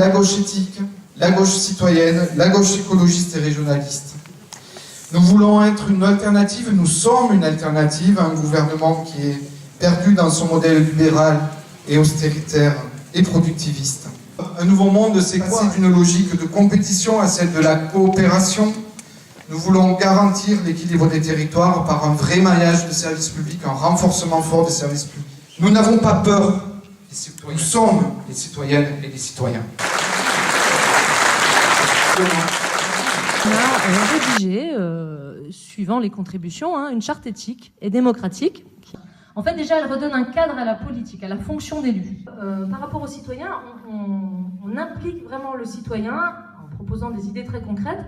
la gauche éthique, la gauche citoyenne, la gauche écologiste et régionaliste. Nous voulons être une alternative, nous sommes une alternative à un gouvernement qui est perdu dans son modèle libéral et austéritaire et productiviste. Un nouveau monde s'est passé d'une logique de compétition à celle de la coopération. Nous voulons garantir l'équilibre des territoires par un vrai maillage de services publics, un renforcement fort des services publics. Nous n'avons pas peur, nous sommes les citoyennes et les citoyens. On a rédigé, suivant les contributions, une charte éthique et démocratique. En fait, déjà, elle redonne un cadre à la politique, à la fonction d'élu. Par rapport aux citoyens, on implique vraiment le citoyen en proposant des idées très concrètes.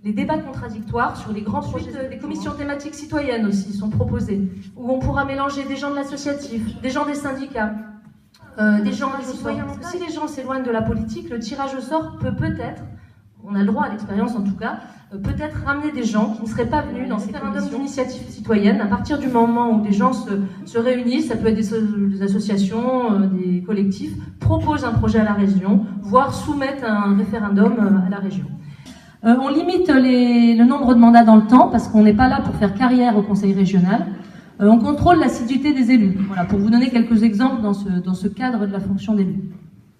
Les débats contradictoires sur les grands projets, des commissions thématiques citoyennes aussi sont proposées, où on pourra mélanger des gens de l'associatif, des gens des syndicats, des gens des citoyens. Parce que si les gens s'éloignent de la politique, le tirage au sort peut peut-être, on a le droit à l'expérience en tout cas, peut-être ramener des gens qui ne seraient pas venus dans ces référendums d'initiative citoyenne. À partir du moment où des gens se réunissent, ça peut être des associations, des collectifs, proposent un projet à la région, voire soumettent un référendum à la région. On limite le nombre de mandats dans le temps parce qu'on n'est pas là pour faire carrière au conseil régional. On contrôle l'assiduité des élus. Voilà, pour vous donner quelques exemples dans ce cadre de la fonction d'élu.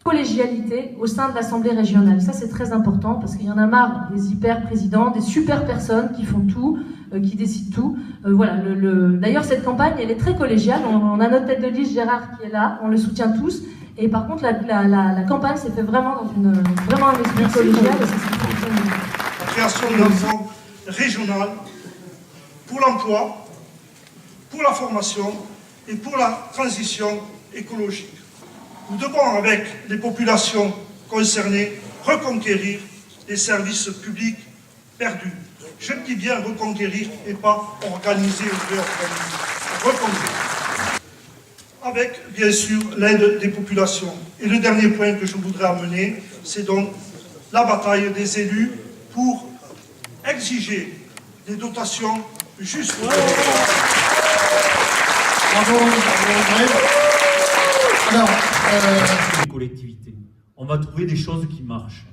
Collégialité au sein de l'Assemblée régionale. Ça, c'est très important parce qu'il y en a marre des hyper-présidents, des super personnes qui font tout, qui décident tout. Voilà. D'ailleurs, cette campagne, elle est très collégiale. On a notre tête de liste, Gérard, qui est là. On le soutient tous. Et par contre, la campagne s'est faite vraiment dans un esprit collégial. Et ça, la création d'un fonds régional pour l'emploi, pour la formation et pour la transition écologique. Nous devons, avec les populations concernées, reconquérir les services publics perdus. Je dis bien reconquérir et pas organiser ou réorganiser. Reconquérir. Avec, bien sûr, l'aide des populations. Et le dernier point que je voudrais amener, c'est donc la bataille des élus pour exiger des dotations justes. Bravo. Alors, les collectivités. On va trouver des choses qui marchent.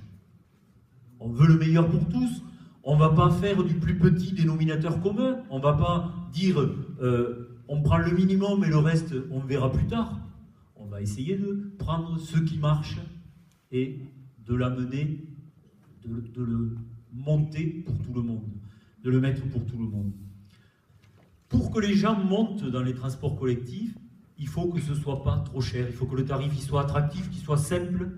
On veut le meilleur pour tous. On ne va pas faire du plus petit dénominateur commun. On ne va pas dire on prend le minimum et le reste on verra plus tard. On va essayer de prendre ce qui marche et de l'amener, de le monter pour tout le monde, de le mettre pour tout le monde. Pour que les gens montent dans les transports collectifs, il faut que ce ne soit pas trop cher, il faut que le tarif il soit attractif, qu'il soit simple,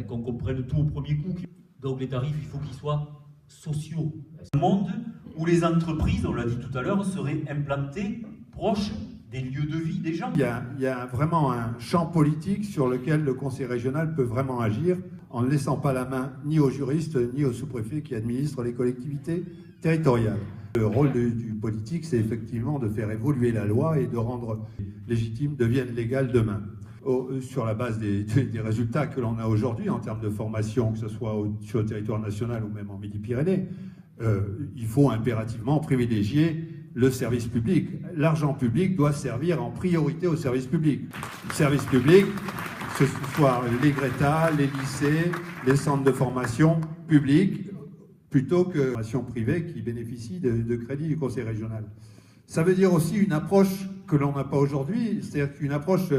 qu'on comprenne tout au premier coup. Donc les tarifs, il faut qu'ils soient sociaux. Un monde où les entreprises, on l'a dit tout à l'heure, seraient implantées proches des lieux de vie des gens. Il y a vraiment un champ politique sur lequel le conseil régional peut vraiment agir en ne laissant pas la main ni aux juristes ni aux sous-préfets qui administrent les collectivités territoriales. Le rôle du politique, c'est effectivement de faire évoluer la loi et de rendre légitime, devienne légale demain. Sur la base des résultats que l'on a aujourd'hui en termes de formation, que ce soit sur le territoire national ou même en Midi-Pyrénées, il faut impérativement privilégier le service public. L'argent public doit servir en priorité au service public. Le service public, que ce soit les Greta, les lycées, les centres de formation publics, plutôt que les formations privées qui bénéficient de crédits du conseil régional. Ça veut dire aussi une approche que l'on n'a pas aujourd'hui, c'est-à-dire qu'une approche,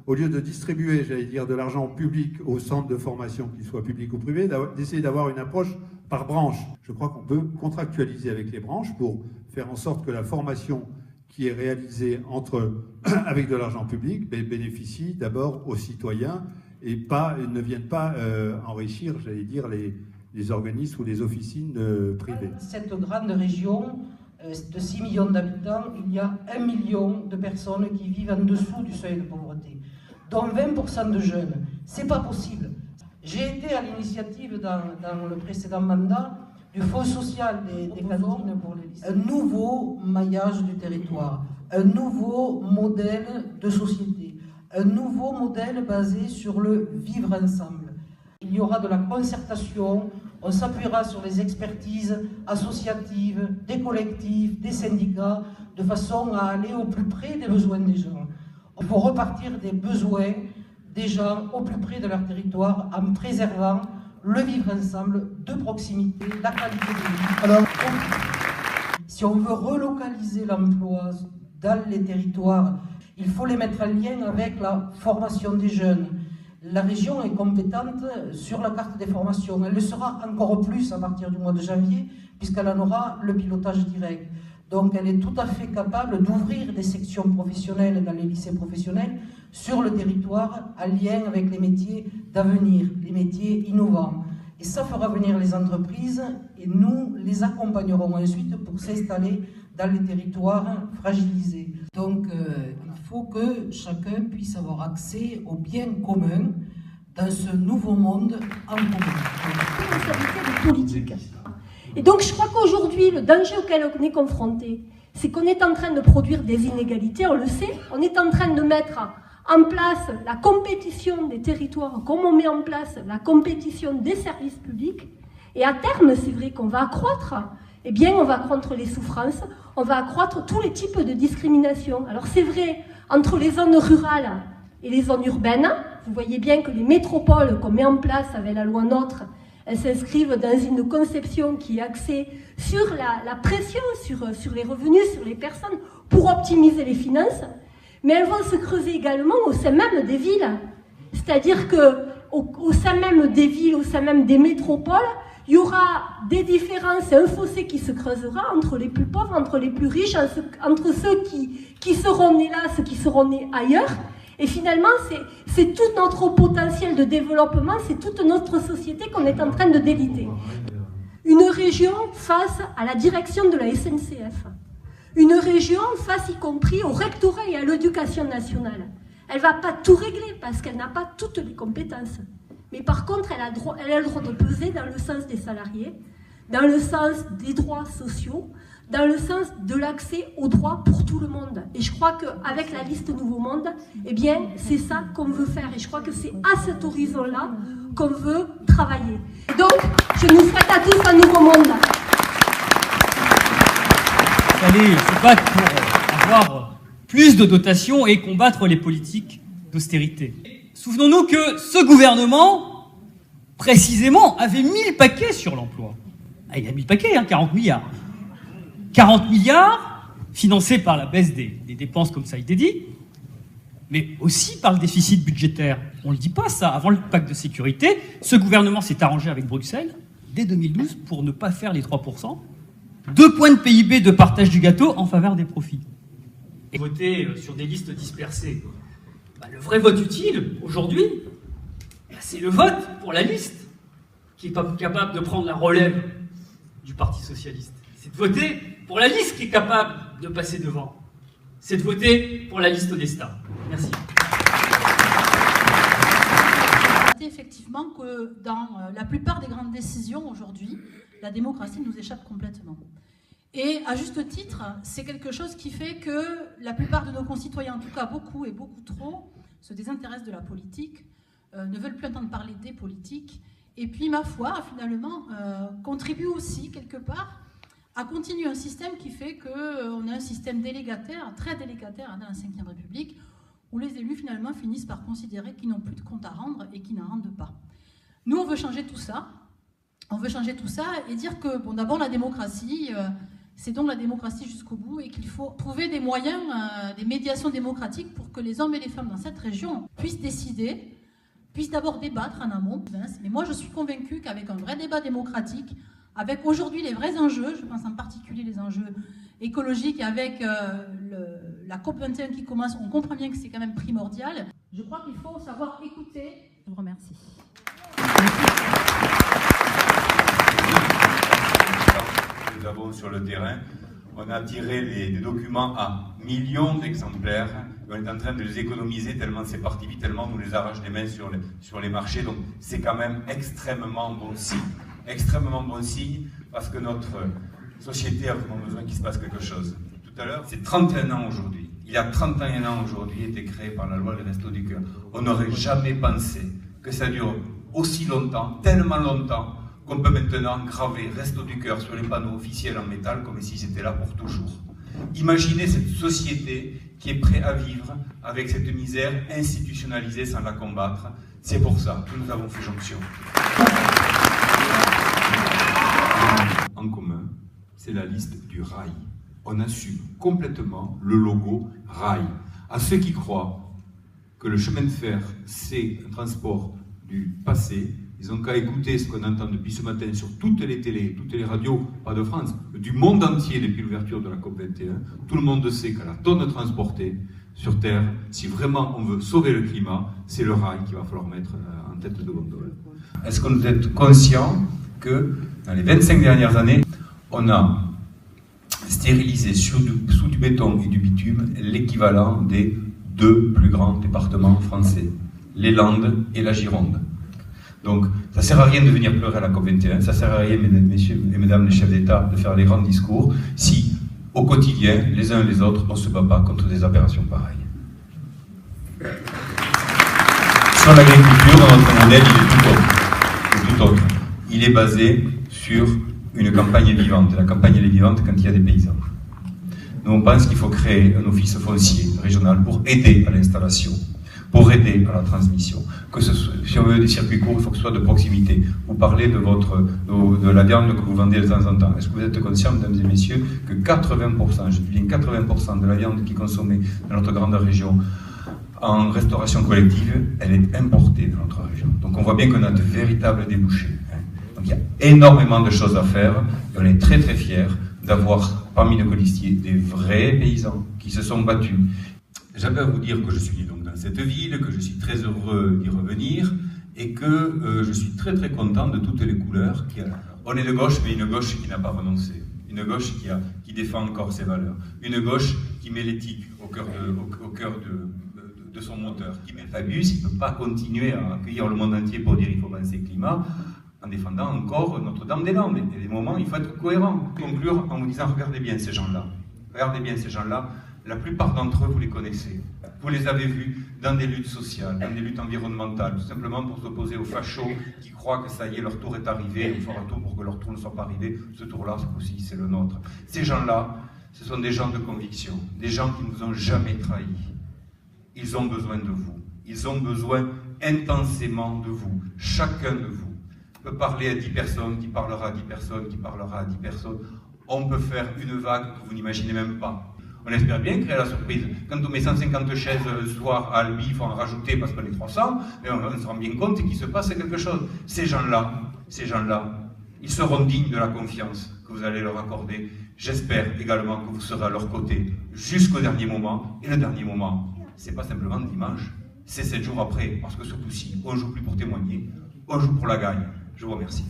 au lieu de distribuer, j'allais dire, de l'argent public aux centres de formation, qu'ils soient publics ou privés, d'essayer d'avoir une approche par branche. Je crois qu'on peut contractualiser avec les branches pour faire en sorte que la formation qui est réalisée avec de l'argent public bénéficie d'abord aux citoyens et ne vienne pas enrichir, j'allais dire, les organismes ou les officines privées. Cette grande région de 6 millions d'habitants, il y a 1 million de personnes qui vivent en dessous du seuil de pauvreté, dont 20% de jeunes. C'est pas possible. J'ai été à l'initiative dans le précédent mandat du Fonds social des cantines pour les lycées. Un nouveau maillage du territoire, un nouveau modèle de société, un nouveau modèle basé sur le vivre ensemble. Il y aura de la concertation, on s'appuiera sur les expertises associatives, des collectifs, des syndicats, de façon à aller au plus près des besoins des gens. Il faut repartir des besoins, des gens au plus près de leur territoire en préservant le vivre ensemble de proximité, la qualité de vie. Alors, si on veut relocaliser l'emploi dans les territoires, il faut les mettre en lien avec la formation des jeunes. La région est compétente sur la carte des formations. Elle le sera encore plus à partir du mois de janvier, puisqu'elle en aura le pilotage direct. Donc elle est tout à fait capable d'ouvrir des sections professionnelles dans les lycées professionnels sur le territoire, en lien avec les métiers d'avenir, les métiers innovants. Et ça fera venir les entreprises et nous les accompagnerons ensuite pour s'installer dans les territoires fragilisés. Donc il faut que chacun puisse avoir accès aux biens communs dans ce nouveau monde en commun. Responsabilité des politiques. Et donc je crois qu'aujourd'hui, le danger auquel on est confronté, c'est qu'on est en train de produire des inégalités, on le sait, on est en train de mettre en place la compétition des territoires, comme on met en place la compétition des services publics, et à terme, c'est vrai qu'on va accroître, eh bien, on va accroître les souffrances, on va accroître tous les types de discrimination. Alors c'est vrai, entre les zones rurales et les zones urbaines, vous voyez bien que les métropoles qu'on met en place avec la loi NOTRe, elles s'inscrivent dans une conception qui est axée sur la pression, sur les revenus, sur les personnes, pour optimiser les finances, mais elles vont se creuser également au sein même des villes. C'est-à-dire qu'au sein même des villes, au sein même des métropoles, il y aura des différences et un fossé qui se creusera entre les plus pauvres, entre les plus riches, entre ceux qui seront nés là, ceux qui seront nés ailleurs. Et finalement, c'est tout notre potentiel de développement, c'est toute notre société qu'on est en train de déliter. Une région face à la direction de la SNCF. Une région face y compris au rectorat et à l'éducation nationale. Elle ne va pas tout régler parce qu'elle n'a pas toutes les compétences. Mais par contre, elle a le droit de peser dans le sens des salariés, dans le sens des droits sociaux, dans le sens de l'accès aux droits pour tout le monde. Et je crois qu'avec la liste Nouveau Monde, eh bien, c'est ça qu'on veut faire. Et je crois que c'est à cet horizon-là qu'on veut travailler. Et donc, je nous souhaite à tous un nouveau monde. Allez se battre pour avoir plus de dotations et combattre les politiques d'austérité. Souvenons-nous que ce gouvernement, précisément, avait mis le paquet sur l'emploi. Ah, il a mis le paquet, 40 milliards. 40 milliards financés par la baisse des dépenses, comme ça a été dit, mais aussi par le déficit budgétaire. On ne le dit pas, ça. Avant le pacte de sécurité, ce gouvernement s'est arrangé avec Bruxelles, dès 2012, pour ne pas faire les 3%. 2 points de PIB de partage du gâteau en faveur des profits. Et voter sur des listes dispersées. Le vrai vote utile, aujourd'hui, c'est le vote pour la liste qui est pas capable de prendre la relève du Parti socialiste. C'est de voter pour la liste qui est capable de passer devant. C'est de voter pour la liste Odesta. Merci. Effectivement que dans la plupart des grandes décisions aujourd'hui, la démocratie nous échappe complètement. Et à juste titre, c'est quelque chose qui fait que la plupart de nos concitoyens, en tout cas beaucoup et beaucoup trop, se désintéressent de la politique, ne veulent plus entendre parler des politiques, et puis, ma foi, finalement, contribue aussi, quelque part, à continuer un système qui fait qu'on a un système délégataire, très délégataire dans la Ve République, où les élus, finalement, finissent par considérer qu'ils n'ont plus de compte à rendre et qu'ils n'en rendent pas. Nous, on veut changer tout ça. On veut changer tout ça et dire que, bon, d'abord, la démocratie, c'est donc la démocratie jusqu'au bout et qu'il faut trouver des moyens, des médiations démocratiques pour que les hommes et les femmes dans cette région puissent décider, puissent d'abord débattre en amont. Mais moi, je suis convaincue qu'avec un vrai débat démocratique, avec aujourd'hui les vrais enjeux, je pense en particulier les enjeux écologiques, avec la COP21 qui commence, on comprend bien que c'est quand même primordial. Je crois qu'il faut savoir écouter. Je vous remercie. Nous avons sur le terrain, on a tiré des documents à millions d'exemplaires et on est en train de les économiser tellement c'est parti vite, tellement on nous les arrache des mains sur les marchés. Donc c'est quand même extrêmement bon signe. Extrêmement bon signe parce que notre société a vraiment besoin qu'il se passe quelque chose. Tout à l'heure, c'est 31 ans aujourd'hui. Il y a 31 ans aujourd'hui, été créé par la loi des Restos du Cœur. On n'aurait jamais pensé que ça dure aussi longtemps, tellement longtemps, qu'on peut maintenant graver Restos du Cœur sur les panneaux officiels en métal comme si c'était là pour toujours. Imaginez cette société qui est prête à vivre avec cette misère institutionnalisée sans la combattre. C'est pour ça que nous avons fait jonction. En commun, c'est la liste du rail. On assume complètement le logo rail. À ceux qui croient que le chemin de fer, c'est un transport du passé, ils n'ont qu'à écouter ce qu'on entend depuis ce matin sur toutes les télés, toutes les radios, pas de France, du monde entier depuis l'ouverture de la COP21. Tout le monde sait qu'à la tonne transportée sur Terre, si vraiment on veut sauver le climat, c'est le rail qu'il va falloir mettre en tête de gondole. Est-ce que vous êtes conscient que dans les 25 dernières années, on a stérilisé sous du béton et du bitume l'équivalent des 2 plus grands départements français, les Landes et la Gironde. Donc, ça ne sert à rien de venir pleurer à la COP21, ça ne sert à rien, messieurs et mesdames les chefs d'État, de faire les grands discours, si, au quotidien, les uns et les autres, on ne se bat pas contre des opérations pareilles. Sur l'agriculture, notre modèle, il est tout autre. Il est basé sur une campagne vivante. La campagne, elle est vivante quand il y a des paysans. Nous, on pense qu'il faut créer un office foncier régional pour aider à l'installation, pour aider à la transmission. Que ce soit, si on veut des circuits courts, il faut que ce soit de proximité. Vous parlez de la viande que vous vendez de temps en temps. Est-ce que vous êtes conscients, mesdames et messieurs, que 80%, je dis bien 80% de la viande qui est consommée dans notre grande région en restauration collective, elle est importée dans notre région. Donc on voit bien qu'on a de véritables débouchés. Donc il y a énormément de choses à faire et on est très très fiers d'avoir parmi nos colistiers des vrais paysans qui se sont battus. J'avais à vous dire que je suis donc dans cette ville, que je suis très heureux d'y revenir et que je suis très très content de toutes les couleurs. On est de gauche, mais une gauche qui n'a pas renoncé. Une gauche qui défend encore ses valeurs. Une gauche qui met l'éthique au cœur de son moteur. Qui met Fabius, il ne peut pas continuer à accueillir le monde entier pour dire il faut penser climat en défendant encore Notre-Dame-des-Landes. Il y a des moments, il faut être cohérent. Conclure en vous disant regardez bien ces gens-là. Regardez bien ces gens-là. La plupart d'entre eux, vous les connaissez. Vous les avez vus dans des luttes sociales, dans des luttes environnementales, tout simplement pour s'opposer aux fachos qui croient que ça y est, leur tour est arrivé, il faut un tour pour que leur tour ne soit pas arrivé. Ce tour-là, aussi, c'est le nôtre. Ces gens-là, ce sont des gens de conviction, des gens qui ne vous ont jamais trahis. Ils ont besoin de vous. Ils ont besoin intensément de vous. Chacun de vous peut parler à 10 personnes, qui parlera à 10 personnes, qui parlera à 10 personnes. On peut faire une vague que vous n'imaginez même pas. On espère bien créer la surprise. Quand on met 150 chaises le soir à Albi, il faut en rajouter parce qu'on est 300, et on se rend bien compte qu'il se passe quelque chose. Ces gens-là, ils seront dignes de la confiance que vous allez leur accorder. J'espère également que vous serez à leur côté jusqu'au dernier moment. Et le dernier moment, c'est pas simplement dimanche, c'est 7 jours après. Parce que ce coup-ci, on ne joue plus pour témoigner, on joue pour la gagne. Je vous remercie.